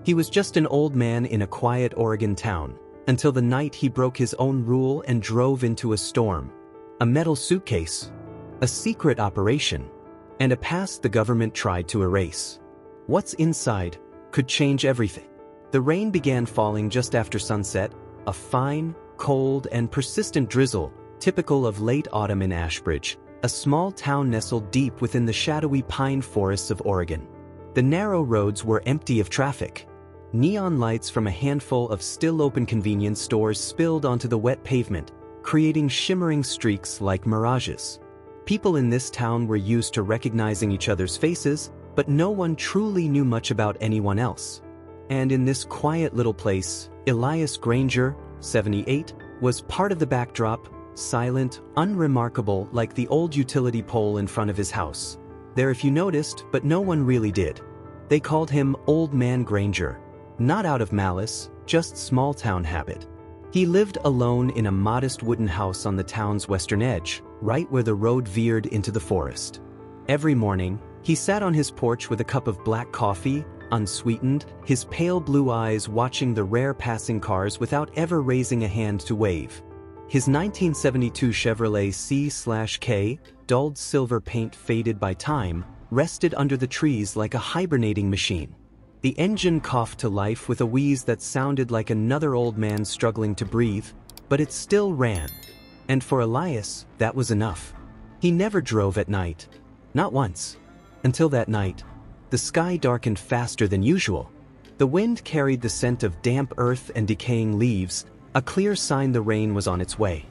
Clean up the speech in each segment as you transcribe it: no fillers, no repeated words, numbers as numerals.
He was just an old man in a quiet Oregon town, until the night he broke his own rule and drove into a storm. A metal suitcase, a secret operation, and a past the government tried to erase. What's inside could change everything. The rain began falling just after sunset, a fine, cold, and persistent drizzle, typical of late autumn in Ashbridge, a small town nestled deep within the shadowy pine forests of Oregon. The narrow roads were empty of traffic. Neon lights from a handful of still-open convenience stores spilled onto the wet pavement, creating shimmering streaks like mirages. People in this town were used to recognizing each other's faces, but no one truly knew much about anyone else. And in this quiet little place, Elias Granger, 78, was part of the backdrop, silent, unremarkable like the old utility pole in front of his house. There if you noticed, but no one really did. They called him Old Man Granger. Not out of malice, just small-town habit. He lived alone in a modest wooden house on the town's western edge, right where the road veered into the forest. Every morning, he sat on his porch with a cup of black coffee, unsweetened, his pale blue eyes watching the rare passing cars without ever raising a hand to wave. His 1972 Chevrolet C/K, dulled silver paint faded by time, rested under the trees like a hibernating machine. The engine coughed to life with a wheeze that sounded like another old man struggling to breathe, but it still ran. And for Elias, that was enough. He never drove at night. Not once. Until that night. The sky darkened faster than usual. The wind carried the scent of damp earth and decaying leaves, a clear sign the rain was on its way.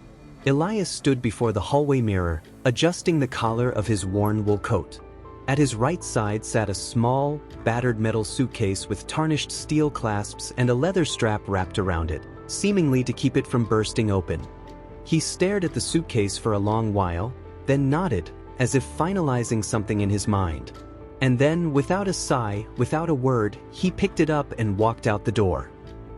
Elias stood before the hallway mirror, adjusting the collar of his worn wool coat. At his right side sat a small, battered metal suitcase with tarnished steel clasps and a leather strap wrapped around it, seemingly to keep it from bursting open. He stared at the suitcase for a long while, then nodded, as if finalizing something in his mind. And then, without a sigh, without a word, he picked it up and walked out the door.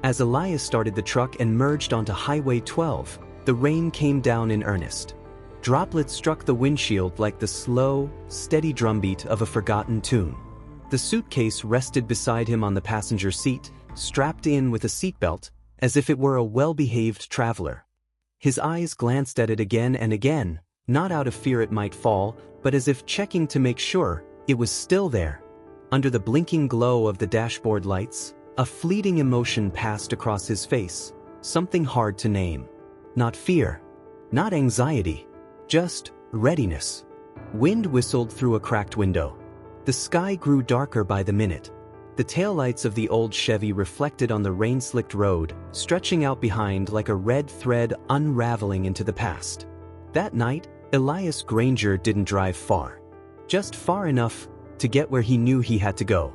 As Elias started the truck and merged onto Highway 12, the rain came down in earnest. Droplets struck the windshield like the slow, steady drumbeat of a forgotten tune. The suitcase rested beside him on the passenger seat, strapped in with a seatbelt, as if it were a well-behaved traveler. His eyes glanced at it again and again, not out of fear it might fall, but as if checking to make sure it was still there. Under the blinking glow of the dashboard lights, a fleeting emotion passed across his face, something hard to name. Not fear, not anxiety. Just readiness. Wind whistled through a cracked window. The sky grew darker by the minute. The taillights of the old Chevy reflected on the rain-slicked road, stretching out behind like a red thread unraveling into the past. That night, Elias Granger didn't drive far. Just far enough to get where he knew he had to go.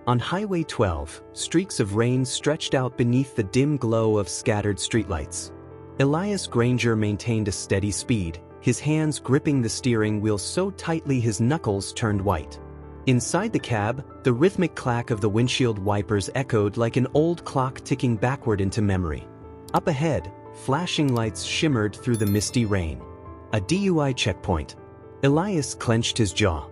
On Highway 12, streaks of rain stretched out beneath the dim glow of scattered streetlights. Elias Granger maintained a steady speed, his hands gripping the steering wheel so tightly his knuckles turned white. Inside the cab, the rhythmic clack of the windshield wipers echoed like an old clock ticking backward into memory. Up ahead, flashing lights shimmered through the misty rain. A DUI checkpoint. Elias clenched his jaw.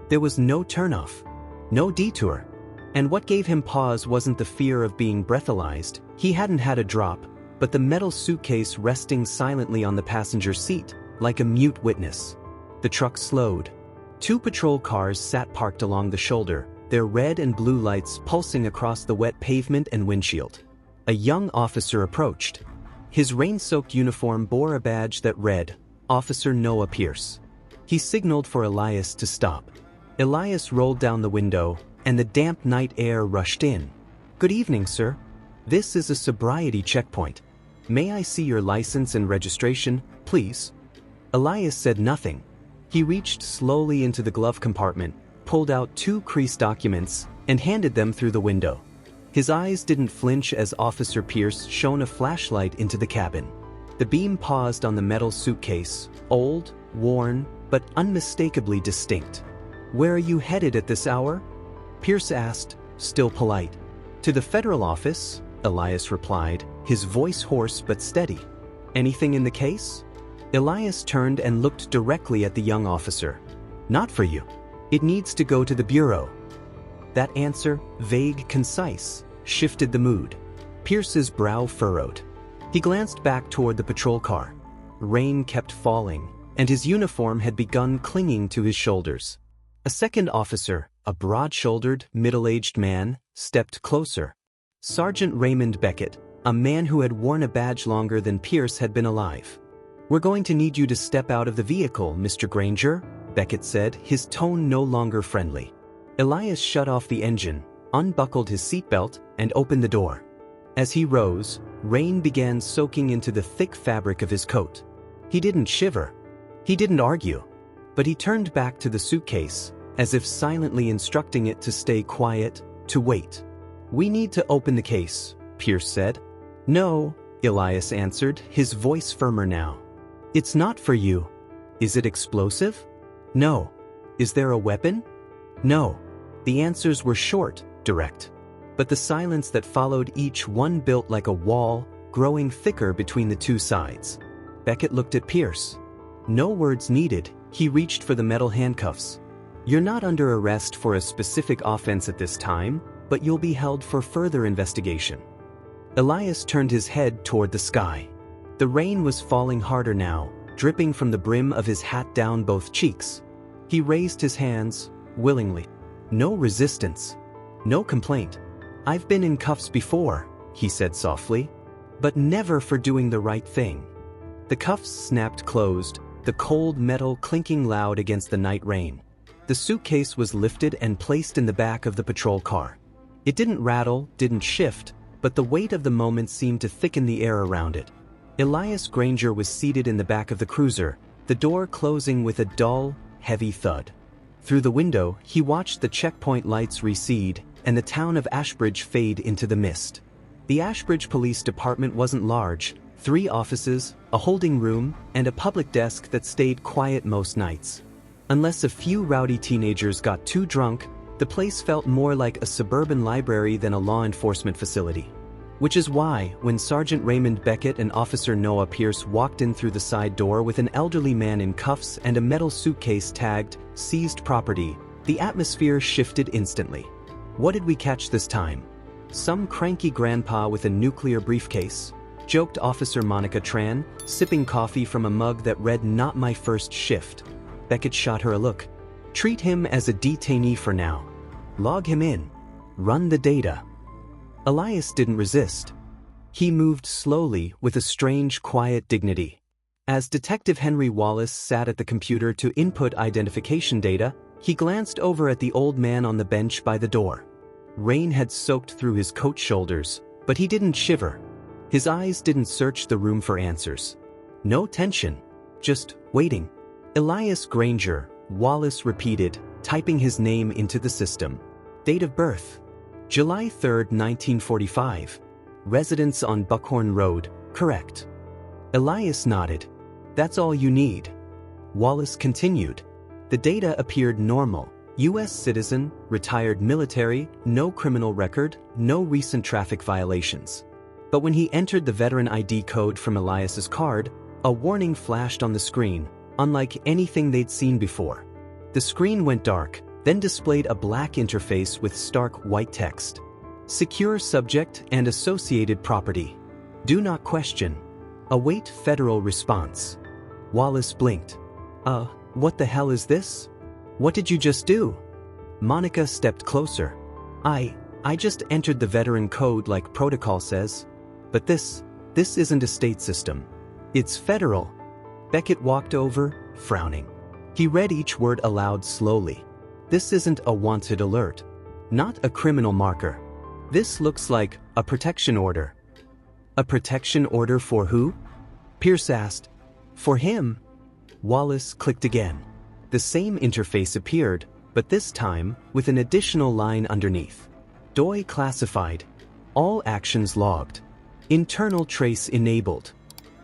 There was no turnoff, no detour. And what gave him pause wasn't the fear of being breathalyzed, he hadn't had a drop, but the metal suitcase resting silently on the passenger seat, like a mute witness. The truck slowed. 2 patrol cars sat parked along the shoulder, their red and blue lights pulsing across the wet pavement and windshield. A young officer approached. His rain-soaked uniform bore a badge that read, Officer Noah Pierce. He signaled for Elias to stop. Elias rolled down the window, and the damp night air rushed in. Good evening, sir. This is a sobriety checkpoint. May I see your license and registration, please? Elias said nothing. He reached slowly into the glove compartment, pulled out 2 creased documents, and handed them through the window. His eyes didn't flinch as Officer Pierce shone a flashlight into the cabin. The beam paused on the metal suitcase, old, worn, but unmistakably distinct. Where are you headed at this hour? Pierce asked, still polite. To the federal office, Elias replied, his voice hoarse but steady. Anything in the case? Elias turned and looked directly at the young officer. Not for you. It needs to go to the bureau. That answer, vague, concise, shifted the mood. Pierce's brow furrowed. He glanced back toward the patrol car. Rain kept falling, and his uniform had begun clinging to his shoulders. A second officer, a broad-shouldered, middle-aged man, stepped closer. Sergeant Raymond Beckett, a man who had worn a badge longer than Pierce had been alive. "We're going to need you to step out of the vehicle, Mr. Granger," Beckett said, his tone no longer friendly. Elias shut off the engine, unbuckled his seatbelt, and opened the door. As he rose, rain began soaking into the thick fabric of his coat. He didn't shiver. He didn't argue. But he turned back to the suitcase, as if silently instructing it to stay quiet, to wait. "We need to open the case," Pierce said. "No," Elias answered, his voice firmer now. "It's not for you." "Is it explosive?" "No." "Is there a weapon?" "No." The answers were short, direct. But the silence that followed each one built like a wall, growing thicker between the two sides. Beckett looked at Pierce. No words needed, he reached for the metal handcuffs. "You're not under arrest for a specific offense at this time, but you'll be held for further investigation." Elias turned his head toward the sky. The rain was falling harder now, dripping from the brim of his hat down both cheeks. He raised his hands, willingly. No resistance. No complaint. "I've been in cuffs before," he said softly, "but never for doing the right thing." The cuffs snapped closed, the cold metal clinking loud against the night rain. The suitcase was lifted and placed in the back of the patrol car. It didn't rattle, didn't shift, but the weight of the moment seemed to thicken the air around it. Elias Granger was seated in the back of the cruiser, the door closing with a dull, heavy thud. Through the window, he watched the checkpoint lights recede and the town of Ashbridge fade into the mist. The Ashbridge Police Department wasn't large, 3 offices, a holding room, and a public desk that stayed quiet most nights. Unless a few rowdy teenagers got too drunk, the place felt more like a suburban library than a law enforcement facility. Which is why, when Sergeant Raymond Beckett and Officer Noah Pierce walked in through the side door with an elderly man in cuffs and a metal suitcase tagged, "Seized Property," the atmosphere shifted instantly. What did we catch this time? Some cranky grandpa with a nuclear briefcase? Joked Officer Monica Tran, sipping coffee from a mug that read "Not my first shift." Beckett shot her a look. "Treat him as a detainee for now. Log him in. Run the data." Elias didn't resist. He moved slowly with a strange, quiet dignity. As Detective Henry Wallace sat at the computer to input identification data, he glanced over at the old man on the bench by the door. Rain had soaked through his coat shoulders, but he didn't shiver. His eyes didn't search the room for answers. No tension, just waiting. "Elias Granger," Wallace repeated, typing his name into the system. "Date of birth: July 3, 1945. Residence on Buckhorn Road, correct." Elias nodded. "That's all you need." Wallace continued. The data appeared normal. U.S. citizen, retired military, no criminal record, no recent traffic violations. But when he entered the veteran ID code from Elias's card, a warning flashed on the screen, unlike anything they'd seen before. The screen went dark, then displayed a black interface with stark white text. "Secure subject and associated property. Do not question. Await federal response." Wallace blinked. What the hell is this? What did you just do?" Monica stepped closer. I just entered the veteran code like protocol says. But this isn't a state system. It's federal." Beckett walked over, frowning. He read each word aloud slowly. "This isn't a wanted alert. Not a criminal marker. This looks like a protection order." "A protection order for who?" Pierce asked. "For him." Wallace clicked again. The same interface appeared, but this time with an additional line underneath. "DOI classified. All actions logged. Internal trace enabled."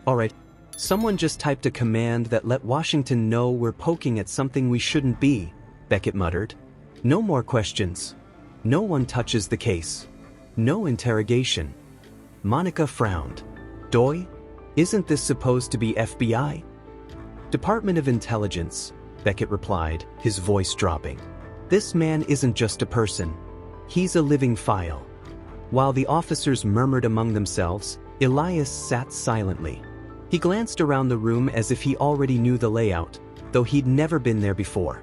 "Alright, someone just typed a command that let Washington know we're poking at something we shouldn't be," Beckett muttered. "No more questions. No one touches the case. No interrogation." Monica frowned. "DOI? Isn't this supposed to be FBI?" "Department of Intelligence," Beckett replied, his voice dropping. "This man isn't just a person. He's a living file." While the officers murmured among themselves, Elias sat silently. He glanced around the room as if he already knew the layout, though he'd never been there before.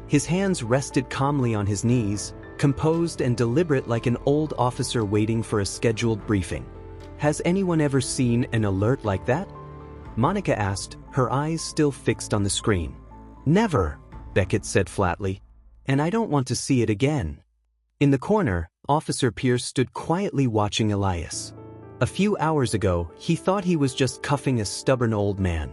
His hands rested calmly on his knees, composed and deliberate like an old officer waiting for a scheduled briefing. "Has anyone ever seen an alert like that?" Monica asked, her eyes still fixed on the screen. "Never," Beckett said flatly. "And I don't want to see it again." In the corner, Officer Pierce stood quietly watching Elias. A few hours ago, he thought he was just cuffing a stubborn old man.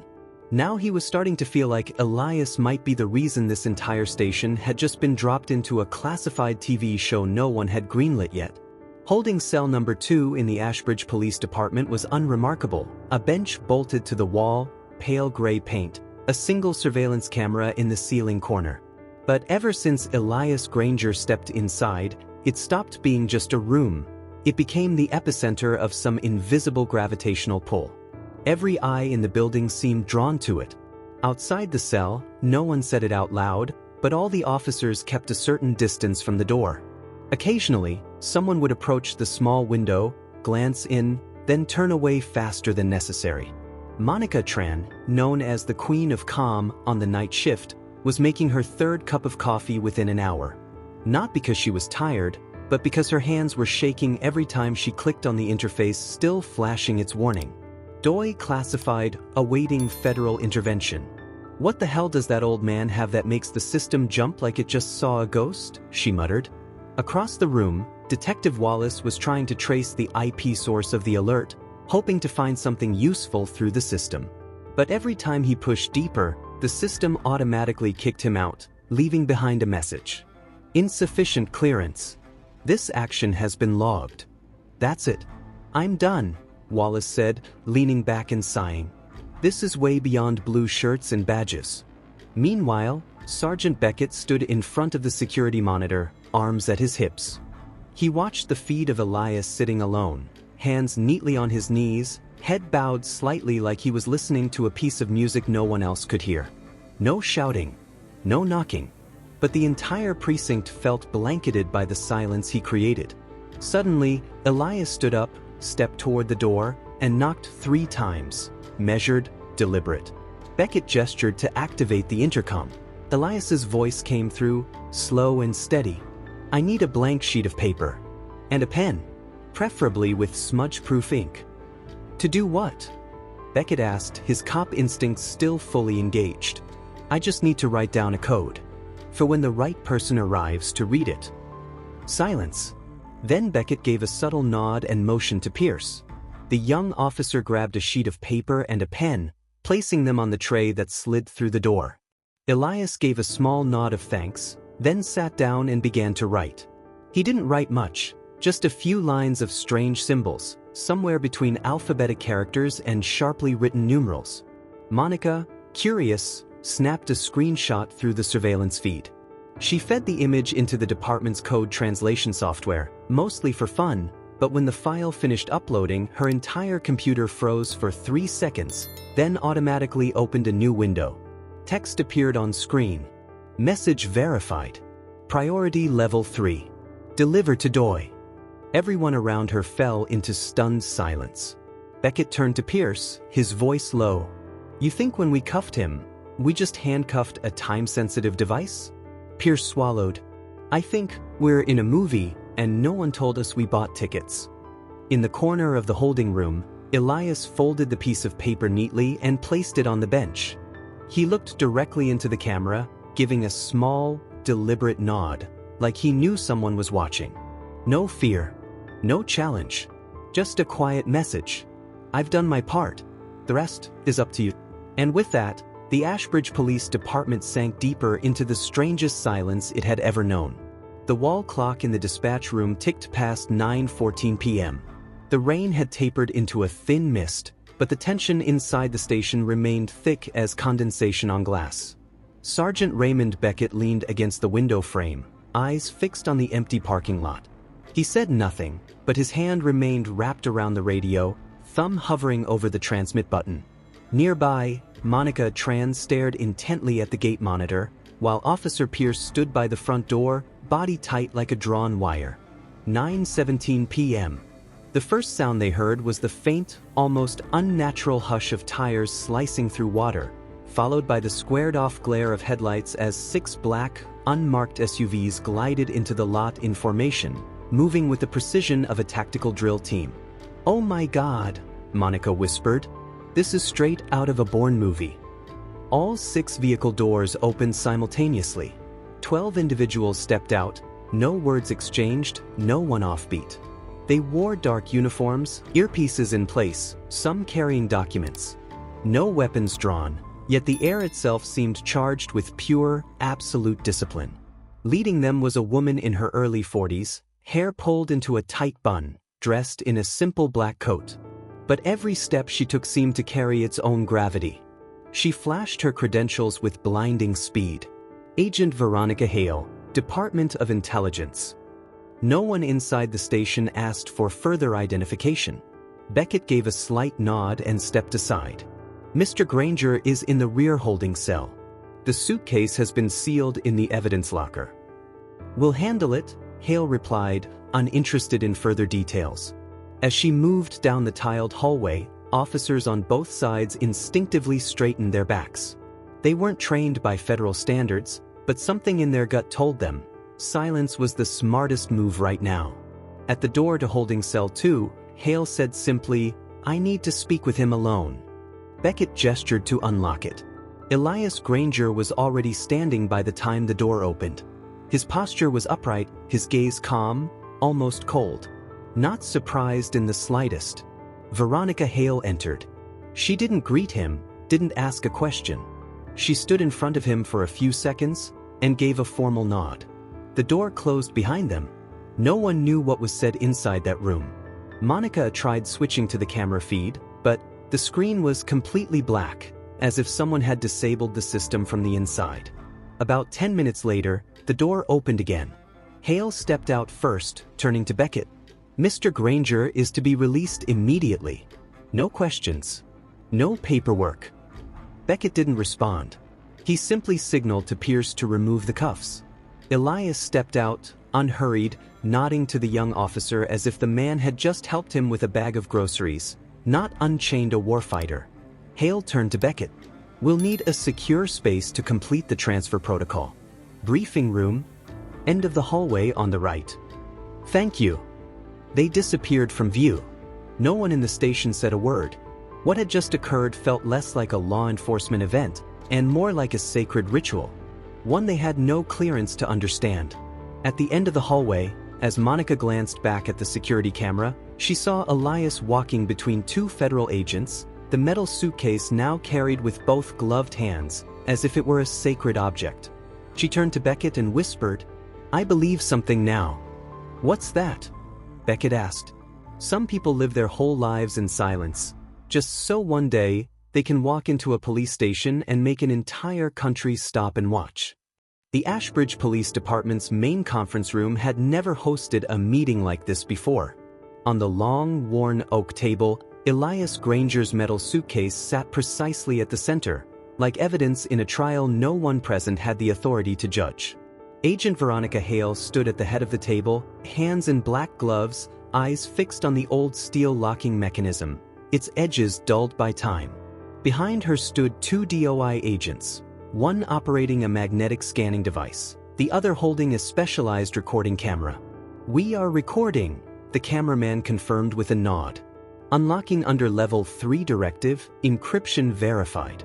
Now he was starting to feel like Elias might be the reason this entire station had just been dropped into a classified TV show no one had greenlit yet. Holding cell number 2 in the Ashbridge Police Department was unremarkable: a bench bolted to the wall, pale gray paint, a single surveillance camera in the ceiling corner. But ever since Elias Granger stepped inside, it stopped being just a room. It became the epicenter of some invisible gravitational pull. Every eye in the building seemed drawn to it. Outside the cell, no one said it out loud, but all the officers kept a certain distance from the door. Occasionally, someone would approach the small window, glance in, then turn away faster than necessary. Monica Tran, known as the Queen of Calm on the night shift, was making her 3rd cup of coffee within an hour. Not because she was tired, but because her hands were shaking every time she clicked on the interface, still flashing its warning. DOI classified, awaiting federal intervention. "What the hell does that old man have that makes the system jump like it just saw a ghost?" she muttered. Across the room, Detective Wallace was trying to trace the IP source of the alert, hoping to find something useful through the system. But every time he pushed deeper, the system automatically kicked him out, leaving behind a message. "Insufficient clearance. This action has been logged." "That's it. I'm done," Wallace said, leaning back and sighing. "This is way beyond blue shirts and badges." Meanwhile, Sergeant Beckett stood in front of the security monitor, arms at his hips. He watched the feed of Elias sitting alone, hands neatly on his knees, head bowed slightly like he was listening to a piece of music no one else could hear. No shouting, no knocking, but the entire precinct felt blanketed by the silence he created. Suddenly, Elias stood up, stepped toward the door, and knocked 3 times, measured, deliberate. Beckett gestured to activate the intercom. Elias's voice came through, slow and steady. "I need a blank sheet of paper. And a pen, preferably with smudge-proof ink." "To do what?" Beckett asked, his cop instincts still fully engaged. "I just need to write down a code. For when the right person arrives to read it." Silence. Then Beckett gave a subtle nod and motioned to Pierce. The young officer grabbed a sheet of paper and a pen, placing them on the tray that slid through the door. Elias gave a small nod of thanks, then sat down and began to write. He didn't write much, just a few lines of strange symbols, somewhere between alphabetic characters and sharply written numerals. Monica, curious, snapped a screenshot through the surveillance feed. She fed the image into the department's code translation software, mostly for fun, but when the file finished uploading, her entire computer froze for 3 seconds, then automatically opened a new window. Text appeared on screen. Message verified. Priority level 3. Deliver to DOI. Everyone around her fell into stunned silence. Beckett turned to Pierce, his voice low. "You think when we cuffed him, we just handcuffed a time-sensitive device?" Pierce swallowed. "I think we're in a movie and no one told us we bought tickets." In the corner of the holding room, Elias folded the piece of paper neatly and placed it on the bench. He looked directly into the camera, giving a small, deliberate nod, like he knew someone was watching. No fear, no challenge, just a quiet message. "I've done my part. The rest is up to you." And with that, the Ashbridge Police Department sank deeper into the strangest silence it had ever known. The wall clock in the dispatch room ticked past 9:14 p.m. The rain had tapered into a thin mist, but the tension inside the station remained thick as condensation on glass. Sergeant Raymond Beckett leaned against the window frame, eyes fixed on the empty parking lot. He said nothing, but his hand remained wrapped around the radio, thumb hovering over the transmit button. Nearby, Monica Tran stared intently at the gate monitor, while Officer Pierce stood by the front door, body tight like a drawn wire. 9:17 p.m. The first sound they heard was the faint, almost unnatural hush of tires slicing through water, followed by the squared-off glare of headlights as 6 black, unmarked SUVs glided into the lot in formation, moving with the precision of a tactical drill team. "Oh my God," Monica whispered. "This is straight out of a Bourne movie." All 6 vehicle doors opened simultaneously. 12 individuals stepped out, no words exchanged, no one offbeat. They wore dark uniforms, earpieces in place, some carrying documents. No weapons drawn, yet the air itself seemed charged with pure, absolute discipline. Leading them was a woman in her early 40s, hair pulled into a tight bun, dressed in a simple black coat. But every step she took seemed to carry its own gravity. She flashed her credentials with blinding speed. Agent Veronica Hale, Department of Intelligence. No one inside the station asked for further identification. Beckett gave a slight nod and stepped aside. "Mr. Granger is in the rear holding cell. The suitcase has been sealed in the evidence locker." "We'll handle it," Hale replied, uninterested in further details. As she moved down the tiled hallway, officers on both sides instinctively straightened their backs. They weren't trained by federal standards, but something in their gut told them silence was the smartest move right now. At the door to holding cell 2, Hale said simply, "I need to speak with him alone." Beckett gestured to unlock it. Elias Granger was already standing by the time the door opened. His posture was upright, his gaze calm, almost cold. Not surprised in the slightest. Veronica Hale entered. She didn't greet him, didn't ask a question. She stood in front of him for a few seconds and gave a formal nod. The door closed behind them. No one knew what was said inside that room. Monica tried switching to the camera feed, but the screen was completely black, as if someone had disabled the system from the inside. About 10 minutes later, the door opened again. Hale stepped out first, turning to Beckett. "Mr. Granger is to be released immediately. No questions. No paperwork." Beckett didn't respond. He simply signaled to Pierce to remove the cuffs. Elias stepped out, unhurried, nodding to the young officer as if the man had just helped him with a bag of groceries, not unchained a warfighter. Hale turned to Beckett. "We'll need a secure space to complete the transfer protocol. Briefing room, end of the hallway on the right." "Thank you." They disappeared from view. No one in the station said a word. What had just occurred felt less like a law enforcement event and more like a sacred ritual, one they had no clearance to understand. At the end of the hallway, as Monica glanced back at the security camera, she saw Elias walking between 2 federal agents, the metal suitcase now carried with both gloved hands, as if it were a sacred object. She turned to Beckett and whispered, "I believe something now." "What's that?" Beckett asked. "Some people live their whole lives in silence, just so one day they can walk into a police station and make an entire country stop and watch." The Ashbridge Police Department's main conference room had never hosted a meeting like this before. On the long, worn oak table, Elias Granger's metal suitcase sat precisely at the center, like evidence in a trial no one present had the authority to judge. Agent Veronica Hale stood at the head of the table, hands in black gloves, eyes fixed on the old steel locking mechanism, its edges dulled by time. Behind her stood 2 DOI agents, one operating a magnetic scanning device, the other holding a specialized recording camera. "We are recording," the cameraman confirmed with a nod. "Unlocking under Level 3 directive, encryption verified."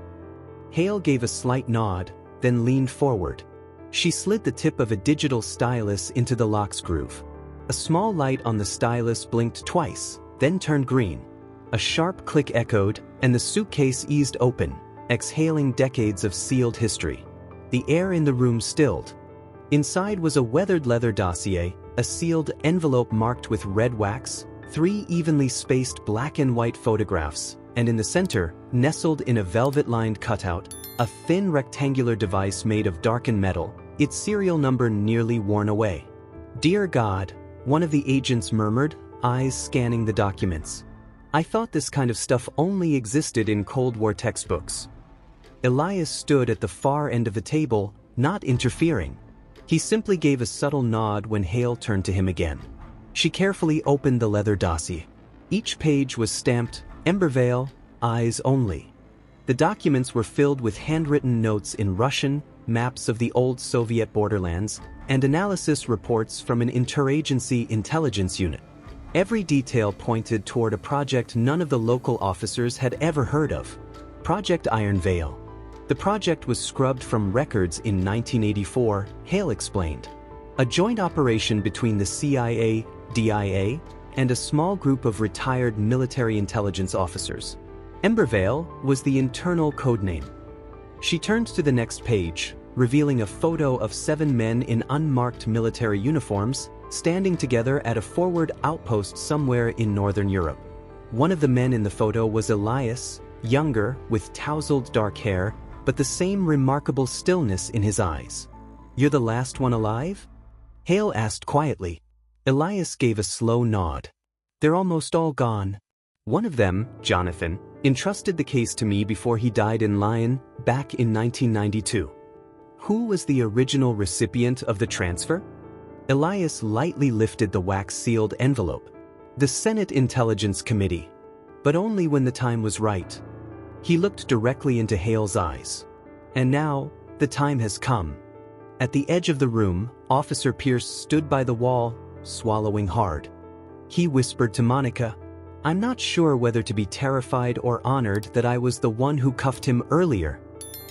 Hale gave a slight nod, then leaned forward. She slid the tip of a digital stylus into the lock's groove. A small light on the stylus blinked twice, then turned green. A sharp click echoed, and the suitcase eased open, exhaling decades of sealed history. The air in the room stilled. Inside was a weathered leather dossier, a sealed envelope marked with red wax, 3 evenly spaced black and white photographs, and in the center, nestled in a velvet-lined cutout, a thin rectangular device made of darkened metal, its serial number nearly worn away. "Dear God," one of the agents murmured, eyes scanning the documents. "I thought this kind of stuff only existed in Cold War textbooks." Elias stood at the far end of the table, not interfering. He simply gave a subtle nod when Hale turned to him again. She carefully opened the leather dossier. Each page was stamped, Embervale, eyes only. The documents were filled with handwritten notes in Russian, maps of the old Soviet borderlands, and analysis reports from an interagency intelligence unit. Every detail pointed toward a project none of the local officers had ever heard of. Project Iron Veil. The project was scrubbed from records in 1984, Hale explained. A joint operation between the CIA, DIA, and a small group of retired military intelligence officers. Embervale was the internal codename. She turned to the next page, revealing a photo of 7 men in unmarked military uniforms, standing together at a forward outpost somewhere in Northern Europe. One of the men in the photo was Elias, younger, with tousled dark hair, but the same remarkable stillness in his eyes. "You're the last one alive?" Hale asked quietly. Elias gave a slow nod. "They're almost all gone. One of them, Jonathan, entrusted the case to me before he died in Lyon, back in 1992. Who was the original recipient of the transfer?" Elias lightly lifted the wax-sealed envelope. "The Senate Intelligence Committee. But only when the time was right." He looked directly into Hale's eyes. "And now, the time has come." At the edge of the room, Officer Pierce stood by the wall, swallowing hard. He whispered to Monica, "I'm not sure whether to be terrified or honored that I was the one who cuffed him earlier."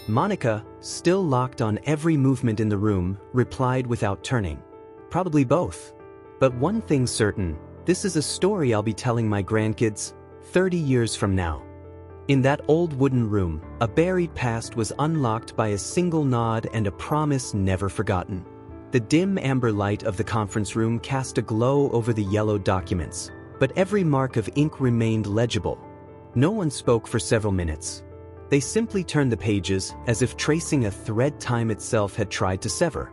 Monica, still locked on every movement in the room, replied without turning. "Probably both. But one thing's certain, this is a story I'll be telling my grandkids 30 years from now." In that old wooden room, a buried past was unlocked by a single nod and a promise never forgotten. The dim amber light of the conference room cast a glow over the yellowed documents, but every mark of ink remained legible. No one spoke for several minutes. They simply turned the pages as if tracing a thread time itself had tried to sever.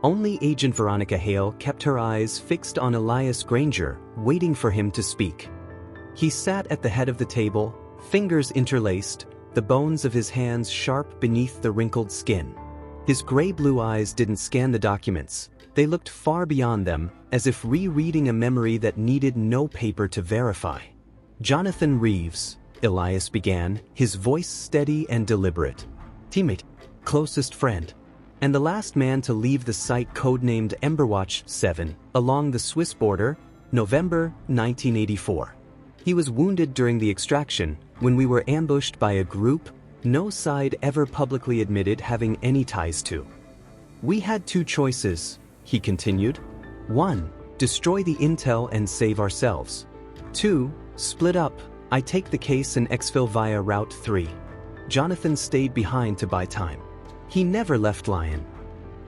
Only Agent Veronica Hale kept her eyes fixed on Elias Granger, waiting for him to speak. He sat at the head of the table, fingers interlaced, the bones of his hands sharp beneath the wrinkled skin. His gray-blue eyes didn't scan the documents. They looked far beyond them, as if rereading a memory that needed no paper to verify. "Jonathan Reeves," Elias began, his voice steady and deliberate. "Teammate, closest friend, and the last man to leave the site codenamed Emberwatch 7, along the Swiss border, November 1984. He was wounded during the extraction, when we were ambushed by a group no side ever publicly admitted having any ties to. We had 2 choices," he continued. 1, destroy the intel and save ourselves. 2, split up. I take the case and exfil via Route 3. Jonathan stayed behind to buy time. He never left Lyon.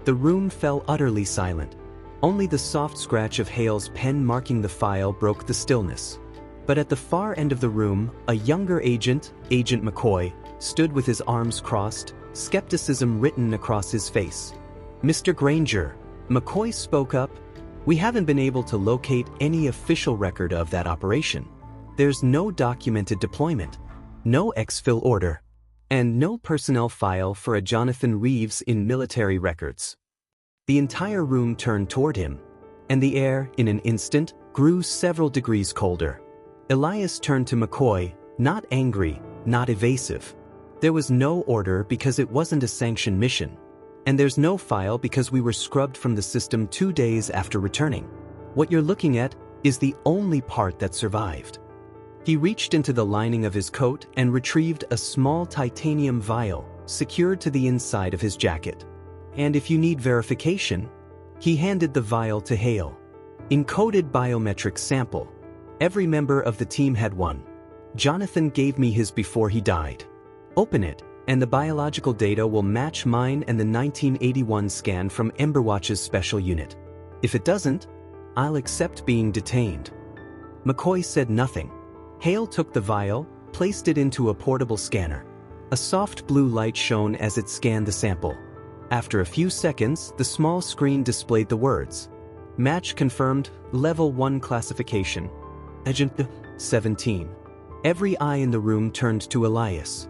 The room fell utterly silent. Only the soft scratch of Hale's pen marking the file broke the stillness. But at the far end of the room, a younger agent, Agent McCoy, stood with his arms crossed, skepticism written across his face. "Mr. Granger," McCoy spoke up, "we haven't been able to locate any official record of that operation. There's no documented deployment, no exfil order, and no personnel file for a Jonathan Reeves in military records." The entire room turned toward him, and the air, in an instant, grew several degrees colder. Elias turned to McCoy, not angry, not evasive. "There was no order because it wasn't a sanctioned mission. And there's no file because we were scrubbed from the system 2 days after returning. What you're looking at is the only part that survived." He reached into the lining of his coat and retrieved a small titanium vial, secured to the inside of his jacket. "And if you need verification," he handed the vial to Hale. "Encoded biometric sample. Every member of the team had one. Jonathan gave me his before he died. Open it, and the biological data will match mine and the 1981 scan from Emberwatch's special unit. If it doesn't, I'll accept being detained." McCoy said nothing. Hale took the vial, placed it into a portable scanner. A soft blue light shone as it scanned the sample. After a few seconds, the small screen displayed the words, "Match confirmed, Level 1 classification. Agent 17. Every eye in the room turned to Elias.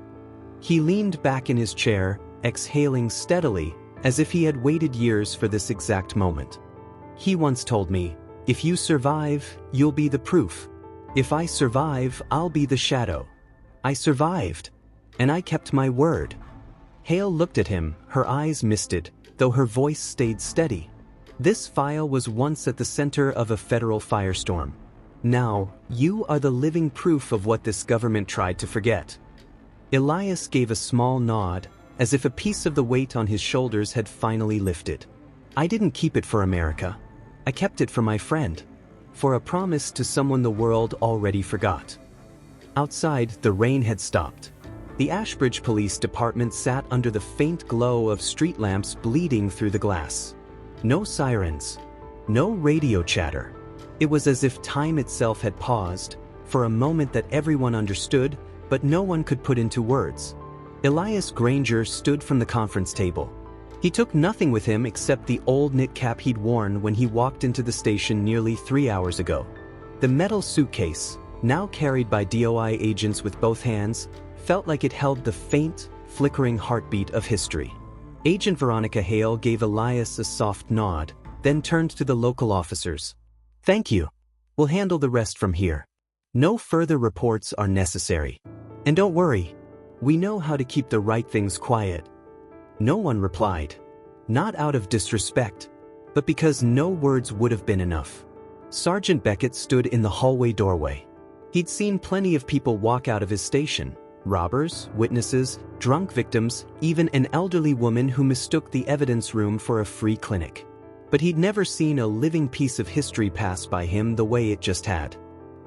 He leaned back in his chair, exhaling steadily, as if he had waited years for this exact moment. "He once told me, If you survive, you'll be the proof. If I survive, I'll be the shadow. I survived. And I kept my word. Hale looked at him, her eyes misted, though her voice stayed steady. This file was once at the center of a federal firestorm. Now, you are the living proof of what this government tried to forget. Elias gave a small nod, as if a piece of the weight on his shoulders had finally lifted. I didn't keep it for America. I kept it for my friend. For a promise to someone the world already forgot. Outside, the rain had stopped. The Ashbridge Police Department sat under the faint glow of street lamps bleeding through the glass. No sirens. No radio chatter. It was as if time itself had paused, for a moment that everyone understood, but no one could put into words. Elias Granger stood from the conference table. He took nothing with him except the old knit cap he'd worn when he walked into the station nearly 3 hours ago. The metal suitcase, now carried by DOI agents with both hands, felt like it held the faint, flickering heartbeat of history. Agent Veronica Hale gave Elias a soft nod, then turned to the local officers. Thank you. We'll handle the rest from here. No further reports are necessary. And don't worry. We know how to keep the right things quiet. No one replied. Not out of disrespect, but because no words would have been enough. Sergeant Beckett stood in the hallway doorway. He'd seen plenty of people walk out of his station. Robbers, witnesses, drunk victims, even an elderly woman who mistook the evidence room for a free clinic. But he'd never seen a living piece of history pass by him the way it just had.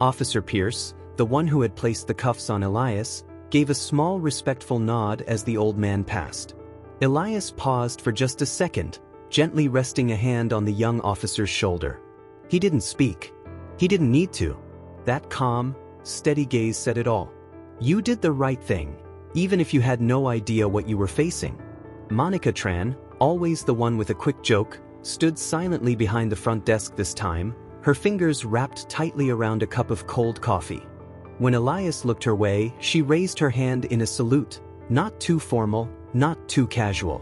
Officer Pierce, the one who had placed the cuffs on Elias, gave a small respectful nod as the old man passed. Elias paused for just a second, gently resting a hand on the young officer's shoulder. He didn't speak. He didn't need to. That calm, steady gaze said it all. You did the right thing, even if you had no idea what you were facing. Monica Tran, always the one with a quick joke, stood silently behind the front desk this time, her fingers wrapped tightly around a cup of cold coffee. When Elias looked her way, she raised her hand in a salute, not too formal, not too casual.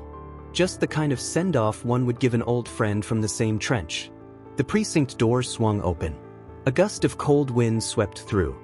Just the kind of send-off one would give an old friend from the same trench. The precinct door swung open. A gust of cold wind swept through.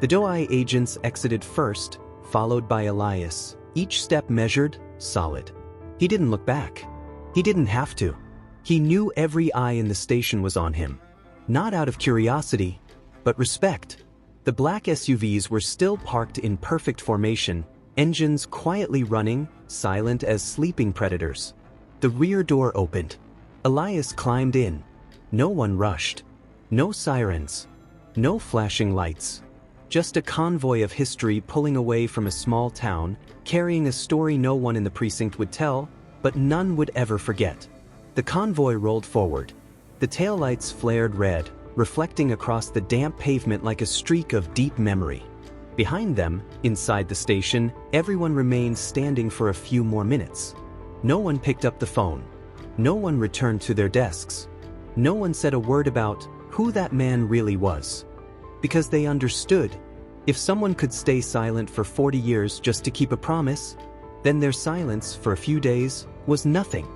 The DOI agents exited first, followed by Elias, each step measured, solid. He didn't look back. He didn't have to. He knew every eye in the station was on him. Not out of curiosity, but respect. The black SUVs were still parked in perfect formation, engines quietly running, silent as sleeping predators. The rear door opened. Elias climbed in. No one rushed. No sirens. No flashing lights. Just a convoy of history pulling away from a small town, carrying a story no one in the precinct would tell, but none would ever forget. The convoy rolled forward. The taillights flared red, reflecting across the damp pavement like a streak of deep memory. Behind them, inside the station, everyone remained standing for a few more minutes. No one picked up the phone. No one returned to their desks. No one said a word about who that man really was. Because they understood, if someone could stay silent for 40 years just to keep a promise, then their silence for a few days was nothing.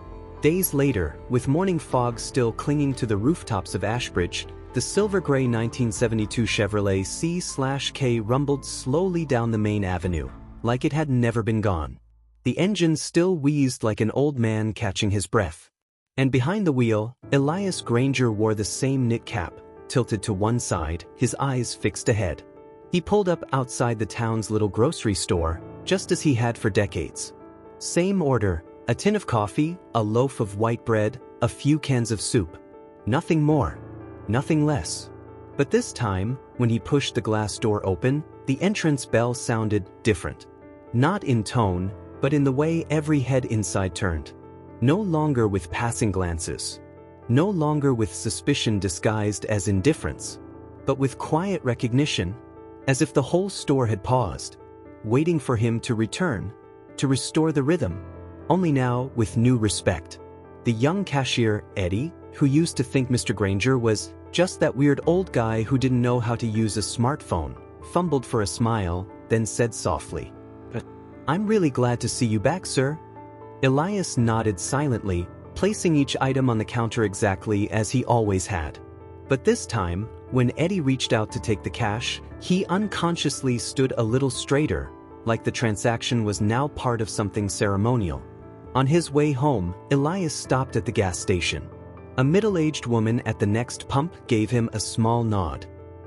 Days later, with morning fog still clinging to the rooftops of Ashbridge, the silver-gray 1972 Chevrolet C/K rumbled slowly down the main avenue, like it had never been gone. The engine still wheezed like an old man catching his breath. And behind the wheel, Elias Granger wore the same knit cap, tilted to one side, his eyes fixed ahead. He pulled up outside the town's little grocery store, just as he had for decades. Same order, a tin of coffee, a loaf of white bread, a few cans of soup. Nothing more. Nothing less. But this time, when he pushed the glass door open, the entrance bell sounded different. Not in tone, but in the way every head inside turned. No longer with passing glances. No longer with suspicion disguised as indifference, but with quiet recognition, as if the whole store had paused, waiting for him to return, to restore the rhythm, only now with new respect. The young cashier, Eddie, who used to think Mr. Granger was just that weird old guy who didn't know how to use a smartphone, fumbled for a smile, then said softly, "But I'm really glad to see you back, sir." Elias nodded silently, placing each item on the counter exactly as he always had. But this time, when Eddie reached out to take the cash, he unconsciously stood a little straighter, like the transaction was now part of something ceremonial. On his way home, Elias stopped at the gas station. A middle-aged woman at the next pump gave him a small nod.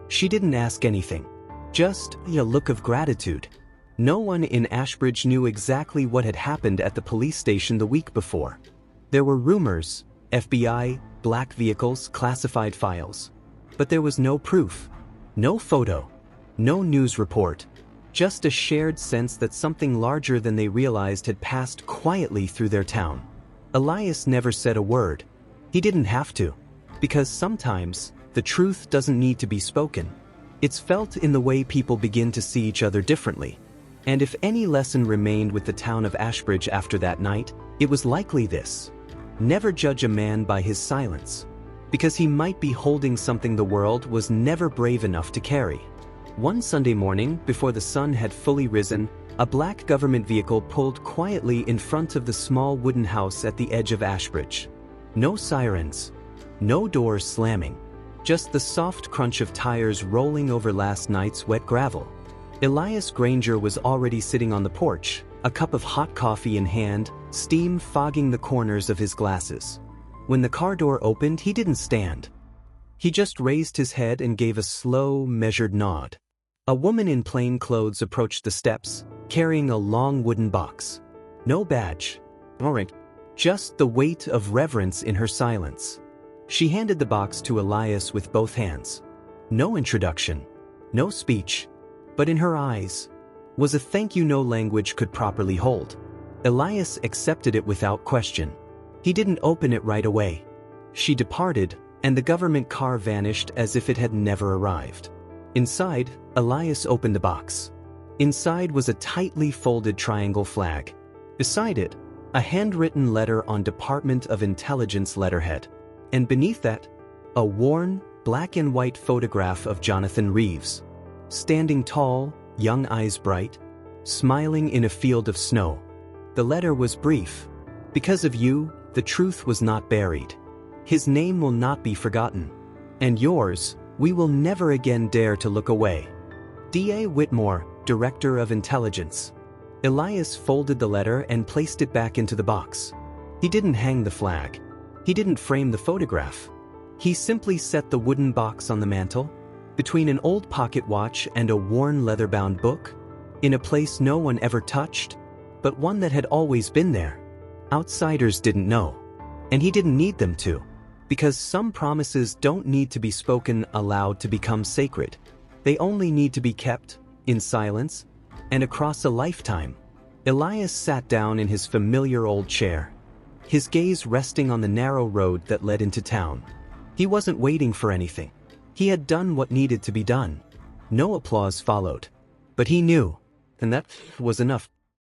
She didn't ask anything, just a look of gratitude. No one in Ashbridge knew exactly what had happened at the police station the week before. There were rumors, FBI, black vehicles, classified files. But there was no proof, no photo, no news report, just a shared sense that something larger than they realized had passed quietly through their town. Elias never said a word. He didn't have to, because sometimes the truth doesn't need to be spoken. It's felt in the way people begin to see each other differently. And if any lesson remained with the town of Ashbridge after that night, it was likely this: never judge a man by his silence, because he might be holding something the world was never brave enough to carry. One Sunday morning, before the sun had fully risen, a black government vehicle pulled quietly in front of the small wooden house at the edge of Ashbridge. No sirens, no doors slamming, just the soft crunch of tires rolling over last night's wet gravel. Elias Granger was already sitting on the porch, a cup of hot coffee in hand, steam fogging the corners of his glasses. When the car door opened, he didn't stand. He just raised his head and gave a slow, measured nod. A woman in plain clothes approached the steps, carrying a long wooden box. No badge. All right. Just the weight of reverence in her silence. She handed the box to Elias with both hands. No introduction, no speech, but in her eyes was a thank you no language could properly hold. Elias accepted it without question. He didn't open it right away. She departed, and the government car vanished as if it had never arrived. Inside, Elias opened the box. Inside was a tightly folded triangle flag. Beside it, a handwritten letter on Department of Intelligence letterhead. And beneath that, a worn, black and white photograph of Jonathan Reeves, standing tall, young eyes bright, smiling in a field of snow. The letter was brief. Because of you, the truth was not buried. His name will not be forgotten. And yours, we will never again dare to look away. D.A. Whitmore, Director of Intelligence. Elias folded the letter and placed it back into the box. He didn't hang the flag. He didn't frame the photograph. He simply set the wooden box on the mantel, between an old pocket watch and a worn leather-bound book, in a place no one ever touched, but one that had always been there. Outsiders didn't know, and he didn't need them to, because some promises don't need to be spoken aloud to become sacred. They only need to be kept, in silence, and across a lifetime. Elias sat down in his familiar old chair, his gaze resting on the narrow road that led into town. He wasn't waiting for anything. He had done what needed to be done. No applause followed. But he knew, and that was enough.